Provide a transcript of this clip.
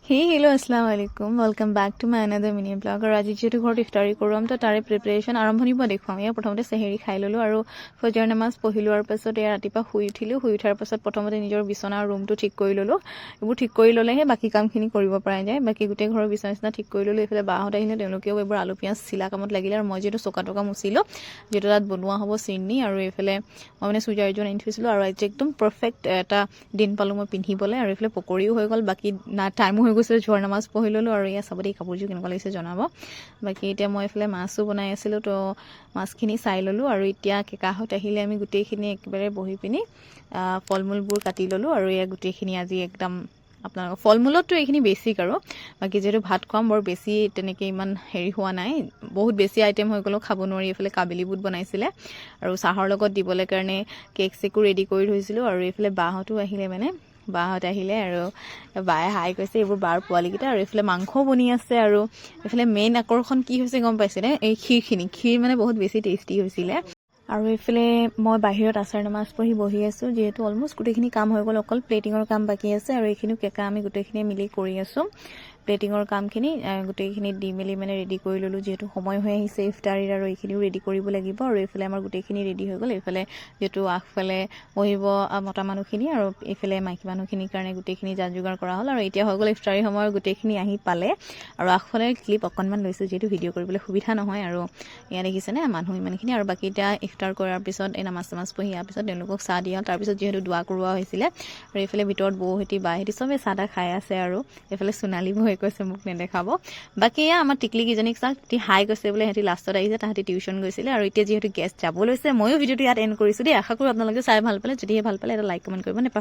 Hello' আসসালামু আলাইকুম welcome back to my another mini blog আৰু আজি যিহেতু ঘৰত ইফতাৰী কৰোঁ তো তাৰে প্ৰিপাৰেশ্যন আৰম্ভণিৰ পৰা দেখুৱাম। ইয়াৰ প্ৰথমতে চেহেৰি খাই ল'লোঁ আৰু ফজৰ নামাজ পঢ়ি লোৱাৰ পাছত এয়া ৰাতিপুৱা শুই উঠাৰ পাছত প্ৰথমতে নিজৰ বিচনা আৰু ৰুমটো ঠিক কৰি ল'লোঁ। এইবোৰ ঠিক কৰি ল'লেহে বাকী কামখিনি কৰিব পৰা যায়। বাকী গোটেই ঘৰৰ বিচনা ঠিক কৰি ল'লোঁ। এইফালে বাহঁত আহিলে, তেওঁলোকেও এইবোৰ আলু পিঁয়াজ চিলা কামত লাগিলে আৰু মই যিহেতু চকা টকা মুচিলোঁ, যিহেতু তাত বনোৱা হ'ব চিনি। আৰু এইফালে মই মানে চুইজাৰ এযোৰ আনি থৈছিলোঁ আৰু আজি একদম পাৰফেক্ট এটা দিন পালোঁ মই পিন্ধিবলৈ। আৰু এইফালে পকৰীও হৈ গ'ল, বাকী টাইমো হৈ গৈছিল, জোহৰ নামাজ পঢ়ি ল'লোঁ। আৰু এয়া চাব দেই কাপোৰযোৰ কেনেকুৱা লাগিছে জনাব। বাকী এতিয়া মই এইফালে মাছো বনাই আছিলোঁ, তো মাছখিনি চাই ল'লোঁ। আৰু এতিয়া কেকাহঁত আহিলে আমি গোটেইখিনি একেবাৰে বহি পিনি ফল মূলবোৰ কাটি ল'লোঁ। আৰু এয়া গোটেইখিনি আজি একদম আপোনালোকৰ ফল মূলততো এইখিনি বেছিক আৰু বাকী যিহেতু ভাত খোৱাম বৰ বেছি তেনেকৈ ইমান হেৰি হোৱা নাই, বহুত বেছি আইটেম হৈ গ'লেও খাব নোৱাৰি। এইফালে কাবেলি বুট বনাইছিলে আৰু চাহৰ লগত দিবলৈ কাৰণে কেক চেকো ৰেডি কৰি থৈছিলোঁ। আৰু এইফালে বাহঁতো আহিলে, বাহঁত আহিলে আৰু বায়ে হাই কৈছে, এইবোৰ বাৰ পোৱালিকেইটা। আৰু এইফালে মাংসও বনি আছে। আৰু এইফালে মেইন আকৰ্ষণ কি হৈছে গম পাইছেনে, এই ক্ষীৰ মানে বহুত বেছি টেষ্টি হৈছিলে। আৰু এইফালে মই বাহিৰত আচাৰ নামাজ পঢ়ি বহি আছোঁ, যিহেতু অলমষ্ট গোটেইখিনি কাম হৈ গ'ল, অকল প্লেটিঙৰ কাম বাকী আছে। আৰু এইখিনিও কেকা আমি গোটেইখিনিয়ে মিলি কৰি আছোঁ। প্লেটিঙৰ কামখিনি গোটেইখিনি দি মেলি মানে ৰেডি কৰি ল'লোঁ, যিহেতু সময় হৈ আহিছে ইফতাৰীৰ, আৰু এইখিনিও ৰেডি কৰিব লাগিব। আৰু এইফালে আমাৰ গোটেইখিনি ৰেডি হৈ গ'ল। এইফালে যিহেতু আগফালে বহিব মতা মানুহখিনি আৰু এইফালে মাইকী মানুহখিনিৰ কাৰণে গোটেইখিনি যা যোগাৰ কৰা হ'ল। আৰু এতিয়া হৈ গ'ল ইফতাৰী সময়ৰ গোটেইখিনি আহি পালে। আৰু আগফালে ক্লিপ অকণমান লৈছোঁ, যিহেতু ভিডিঅ' কৰিবলৈ সুবিধা নহয়। আৰু এয়া দেখিছেনে মানুহ ইমানখিনি। আৰু বাকী এতিয়া ইফতাৰ কৰাৰ পিছত এই নামাজ পঢ়ি অহাৰ পিছত তেওঁলোকক চাহ দিয়া, তাৰপিছত যিহেতু দোৱা কৰোৱা হৈছিলে। আৰু এইফালে ভিতৰত বৌহেঁতি বাহেঁতি চবেই চাহ তাহ খাই আছে। আৰু এইফালে সোণালী বৌয়ে কৈছে মোক নেদেখাব। বাকী এয়া আমাৰ টিকলিকেইজনীক চাওক, হাই কৈছে বোলে, সিহঁতি লাষ্টত আহিছে, তাহাঁতি টিউশ্যন গৈছিলে। আৰু এতিয়া যিহেতু গেষ্ট যাব লৈছে, ময়ো ভিডিঅ'টো ইয়াত এণ্ড কৰিছোঁ দেই। আশা কৰোঁ আপোনালোকে চাই ভাল পালে। যদিহে ভাল পালে এটা লাইক কমেণ্ট কৰিব নাপাহৰিব।